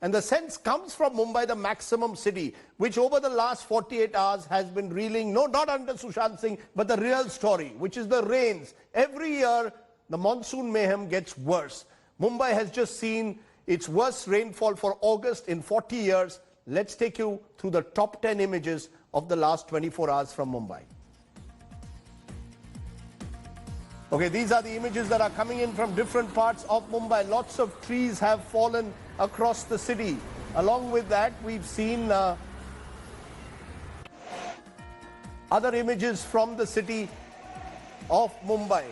And the sense comes from Mumbai, the maximum city, which over the last 48 hours has been reeling, no, not under Sushant Singh, but the real story, which is the rains. Every year, the monsoon mayhem gets worse. Mumbai has just seen its worst rainfall for August in 40 years. Let's take you through the top 10 images of the last 24 hours from Mumbai. Okay, these are the images that are coming in from different parts of Mumbai. Lots of trees have fallen across the city. Along with that, we've seen other images from the city of Mumbai.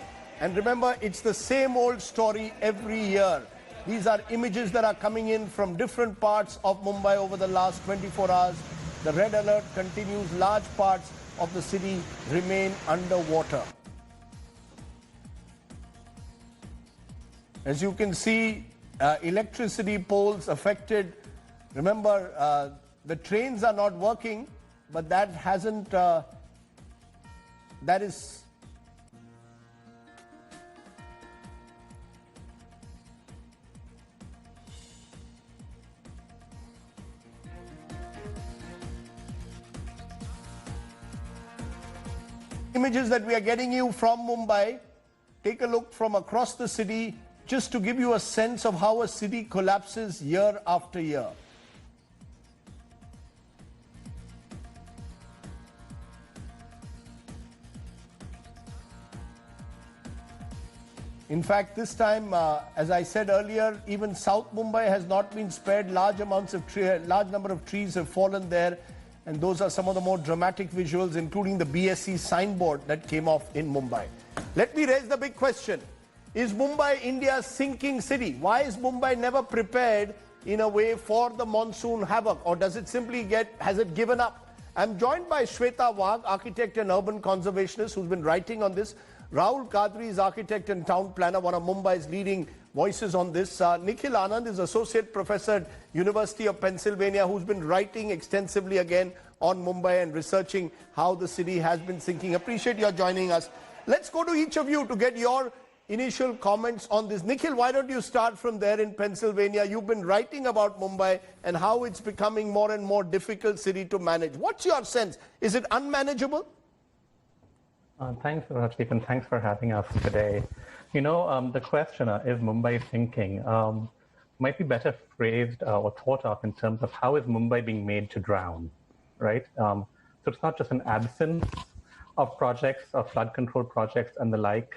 And remember, it's the same old story every year. These are images that are coming in from different parts of Mumbai over the last 24 hours. The red alert continues. Large parts of the city remain underwater. As you can see, electricity poles affected. Remember, the trains are not working, but that hasn't, that is images that we are getting you from Mumbai. Take a look from across the city, just to give you a sense of how a city collapses year after year. In fact, this time, as I said earlier, even South Mumbai has not been spared. Large number of trees have fallen there. And those are some of the more dramatic visuals, including the BSE signboard that came off in Mumbai. Let me raise the big question. Is Mumbai India's sinking city? Why is Mumbai never prepared in a way for the monsoon havoc? Or does it simply has it given up? I'm joined by Shweta Wagh, architect and urban conservationist, who's been writing on this. Rahul Kadri is architect and town planner, one of Mumbai's leading voices on this. Nikhil Anand is associate professor at University of Pennsylvania, who's been writing extensively again on Mumbai and researching how the city has been sinking. Appreciate your joining us. Let's go to each of you to get your initial comments on this. Nikhil, why don't you start from there in Pennsylvania? You've been writing about Mumbai and how it's becoming more and more difficult city to manage. What's your sense? Is it unmanageable? Thanks, Rajdeep, and thanks for having us today. You know, the question, is Mumbai sinking, might be better phrased or thought of in terms of how is Mumbai being made to drown, right? So it's not just an absence of projects, of flood control projects and the like,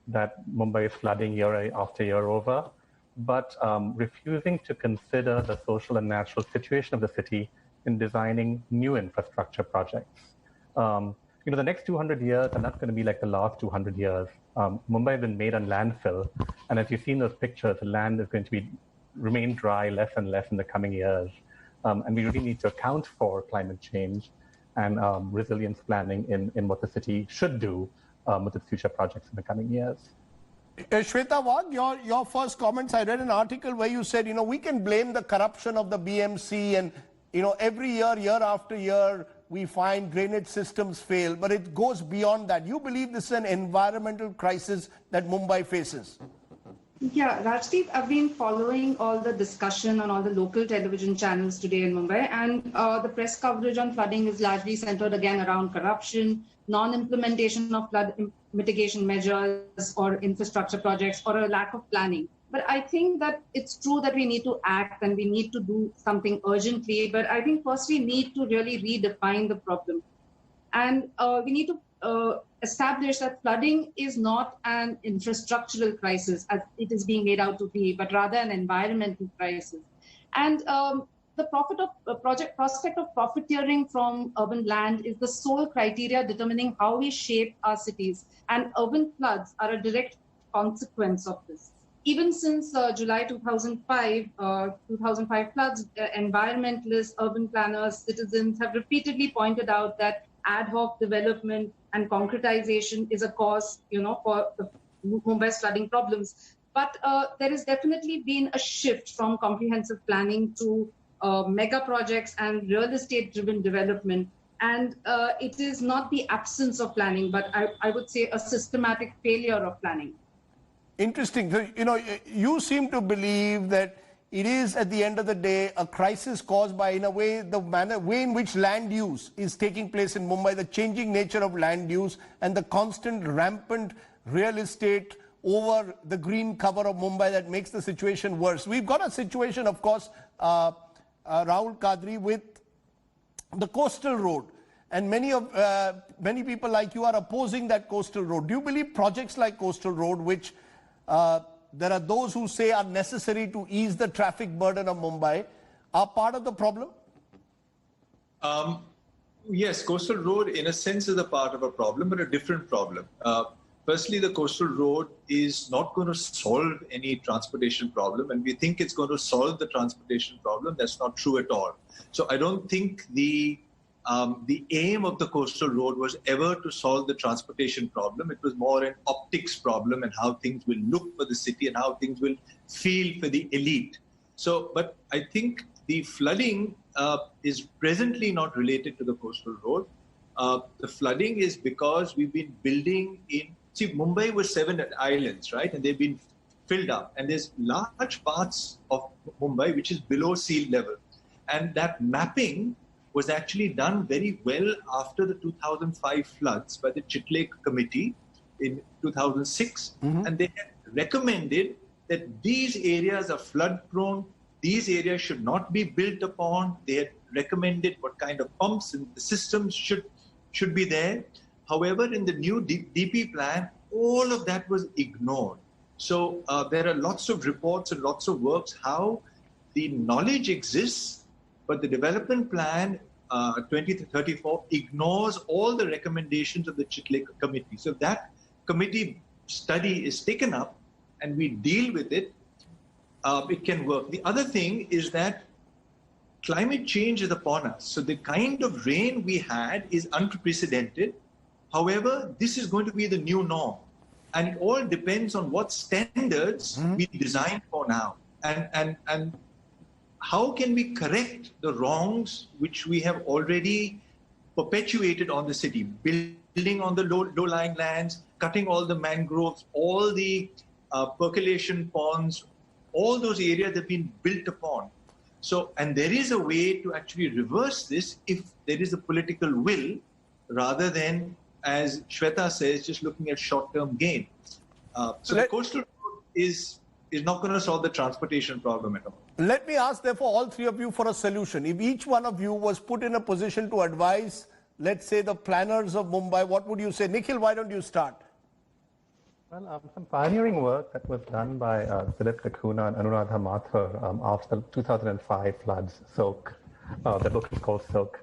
that Mumbai is flooding year after year over, but refusing to consider the social and natural situation of the city in designing new infrastructure projects. You know, the next 200 years are not going to be like the last 200 years. Mumbai has been made on landfill, and as you see in those pictures, the land is going to remain dry less and less in the coming years. And we really need to account for climate change and resilience planning in what the city should do with its future projects in the coming years. Shweta Wagh, your first comments, I read an article where you said, you know, we can blame the corruption of the BMC and, you know, every year, year after year, we find drainage systems fail, but it goes beyond that. You believe this is an environmental crisis that Mumbai faces? Yeah, Rajdeep, I've been following all the discussion on all the local television channels today in Mumbai, and the press coverage on flooding is largely centered again around corruption, non-implementation of flood mitigation measures or infrastructure projects, or a lack of planning. But I think that it's true that we need to act and we need to do something urgently. But I think first we need to really redefine the problem. And we need to establish that flooding is not an infrastructural crisis as it is being made out to be, but rather an environmental crisis. And the prospect of profiteering from urban land is the sole criteria determining how we shape our cities. And urban floods are a direct consequence of this. Even since July 2005 floods, environmentalists, urban planners, citizens have repeatedly pointed out that ad hoc development and concretization is a cause, you know, for the Mumbai's flooding problems. But there has definitely been a shift from comprehensive planning to mega projects and real estate-driven development. And it is not the absence of planning, but I would say a systematic failure of planning. Interesting. So, you know, you seem to believe that it is at the end of the day a crisis caused by, in a way, the way in which land use is taking place in Mumbai, the changing nature of land use and the constant rampant real estate over the green cover of Mumbai that makes the situation worse. We've got a situation, of course, Rahul Kadri, with the coastal road. And many people like you are opposing that coastal road. Do you believe projects like coastal road, which there are those who say are necessary to ease the traffic burden of Mumbai, are part of the problem? Yes, coastal road in a sense is a part of a problem, but a different problem. Firstly, the coastal road is not going to solve any transportation problem, and we think it's going to solve the transportation problem. That's not true at all. So I don't think the aim of the coastal road was ever to solve the transportation problem. It was more an optics problem and how things will look for the city and how things will feel for the elite. So, but I think the flooding is presently not related to the coastal road. The flooding is because we've been building in. See, Mumbai was 7 islands, right? And they've been filled up. And there's large parts of Mumbai which is below sea level. And that mapping was actually done very well after the 2005 floods by the Chitlake Committee in 2006. Mm-hmm. And they had recommended that these areas are flood prone. These areas should not be built upon. They had recommended what kind of pumps and the systems should be there. However, in the new DP plan, all of that was ignored. So there are lots of reports and lots of works how the knowledge exists, but the development plan 2034 ignores all the recommendations of the Chitlake Committee. So that committee study is taken up and we deal with it. It can work. The other thing is that climate change is upon us. So the kind of rain we had is unprecedented. However, this is going to be the new norm. And it all depends on what standards we design for now. And how can we correct the wrongs which we have already perpetuated on the city? Building on the low-lying lands, cutting all the mangroves, all the percolation ponds, all those areas have been built upon. So, and there is a way to actually reverse this if there is a political will, rather than, as Shweta says, just looking at short-term gain. So the coastal road is not going to solve the transportation problem at all. Let me ask, therefore, all three of you for a solution. If each one of you was put in a position to advise, let's say, the planners of Mumbai, what would you say? Nikhil, why don't you start? Well, some pioneering work that was done by Dilip Lacuna and Anuradha Mathur after the 2005 floods, Soak, the book is called Soak,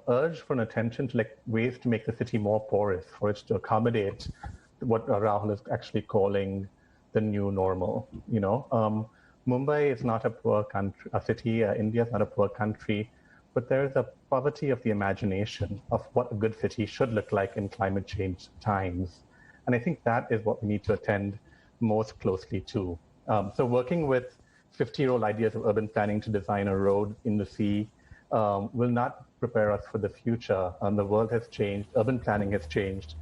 urged for an attention to ways to make the city more porous, for it to accommodate what Rahul is actually calling the new normal. You know, Mumbai is not a poor country, a city. India is not a poor country, but there is a poverty of the imagination of what a good city should look like in climate change times. And I think that is what we need to attend most closely to. So working with 50-year-old ideas of urban planning to design a road in the sea will not prepare us for the future. The world has changed, urban planning has changed,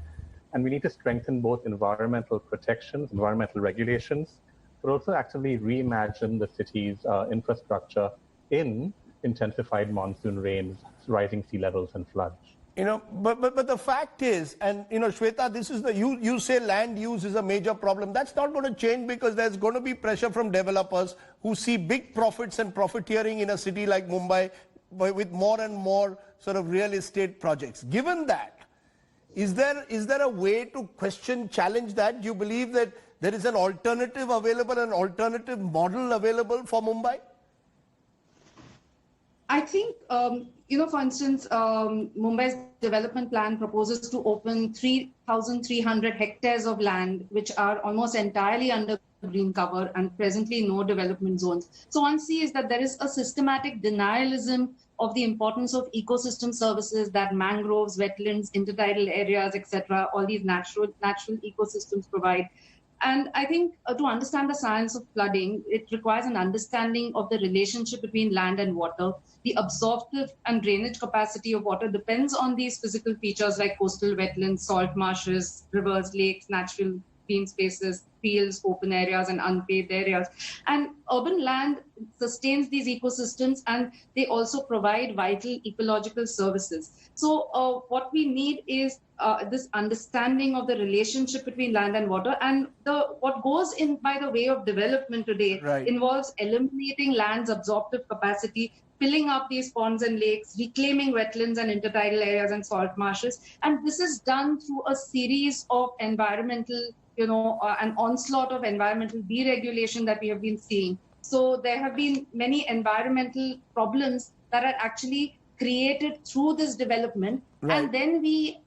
and we need to strengthen both environmental protections, environmental regulations, but also actively reimagine the city's infrastructure in intensified monsoon rains, rising sea levels and floods. You know, but the fact is, and you know, Shweta, this is you say land use is a major problem. That's not going to change because there's going to be pressure from developers who see big profits and profiteering in a city like Mumbai with more and more sort of real estate projects. Given that, is there a way to question, challenge that? Do you believe that there is an alternative available, an alternative model available for Mumbai? I think, you know, for instance, Mumbai's development plan proposes to open 3,300 hectares of land, which are almost entirely under green cover and presently no development zones. So one sees that there is a systematic denialism of the importance of ecosystem services that mangroves, wetlands, intertidal areas, etc., all these natural ecosystems provide. And I think to understand the science of flooding, it requires an understanding of the relationship between land and water. The absorptive and drainage capacity of water depends on these physical features like coastal wetlands, salt marshes, rivers, lakes, natural green spaces, fields, open areas, and unpaved areas. And urban land sustains these ecosystems, and they also provide vital ecological services. So what we need is this understanding of the relationship between land and water. And what goes in by the way of development today involves eliminating land's absorptive capacity, filling up these ponds and lakes, reclaiming wetlands and intertidal areas and salt marshes. And this is done through a series of environmental, an onslaught of environmental deregulation that we have been seeing. So there have been many environmental problems that are actually created through this development. And then we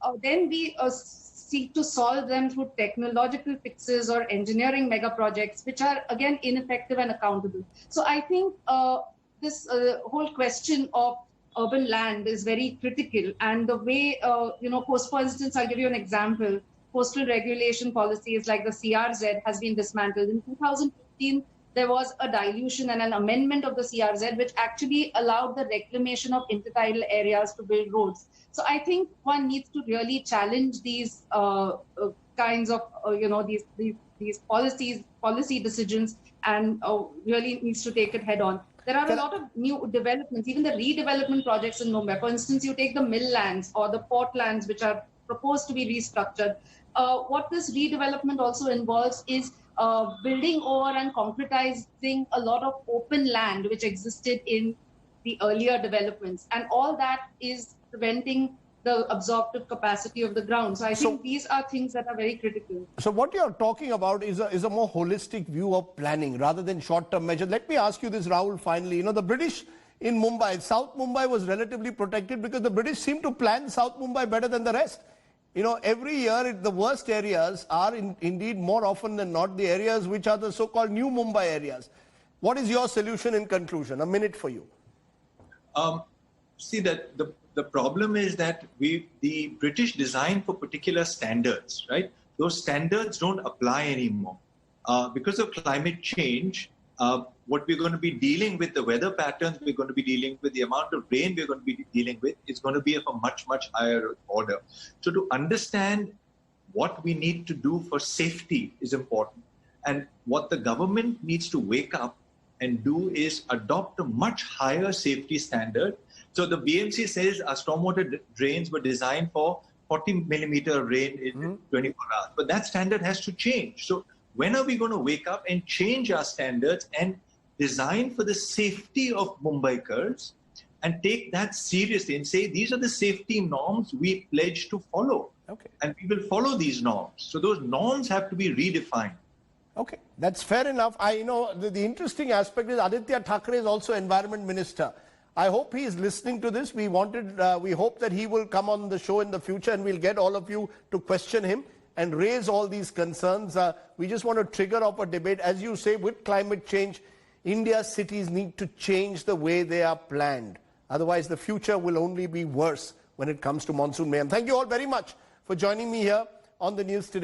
seek to solve them through technological fixes or engineering mega projects, which are, again, ineffective and accountable. So I think this whole question of urban land is very critical. And the way, for instance, I'll give you an example. Coastal regulation policies like the CRZ has been dismantled. In 2015, there was a dilution and an amendment of the CRZ, which actually allowed the reclamation of intertidal areas to build roads. So I think one needs to really challenge these kinds of, these policy decisions, and really needs to take it head on. There are a lot of new developments, even the redevelopment projects in Mumbai. For instance, you take the mill lands or the port lands, which are proposed to be restructured. What this redevelopment also involves is building over and concretizing a lot of open land which existed in the earlier developments. And all that is preventing the absorptive capacity of the ground. So I think these are things that are very critical. So what you're talking about is a more holistic view of planning rather than short-term measures. Let me ask you this, Rahul, finally. The British in Mumbai, South Mumbai was relatively protected because the British seem to plan South Mumbai better than the rest. Every year the worst areas are indeed more often than not the areas which are the so-called new Mumbai areas. What is your solution in conclusion? A minute for you. See, that the problem is that the British designed for particular standards, right? Those standards don't apply anymore. Because of climate change, what we're going to be dealing with, the weather patterns we're going to be dealing with, the amount of rain we're going to be dealing with is going to be of a much, much higher order. So to understand what we need to do for safety is important. And what the government needs to wake up and do is adopt a much higher safety standard. So the BMC says our stormwater drains were designed for 40 millimeter rain in 24 hours. But that standard has to change. So when are we going to wake up and change our standards and design for the safety of Mumbaikars and take that seriously and say, these are the safety norms we pledge to follow. Okay. And we will follow these norms. So those norms have to be redefined. Okay, that's fair enough. The interesting aspect is Aditya Thackeray is also Environment Minister. I hope he is listening to this. We hope that he will come on the show in the future and we'll get all of you to question him and raise all these concerns. We just want to trigger off a debate. As you say, with climate change, India's cities need to change the way they are planned. Otherwise, the future will only be worse when it comes to monsoon mayhem. Thank you all very much for joining me here on the news today.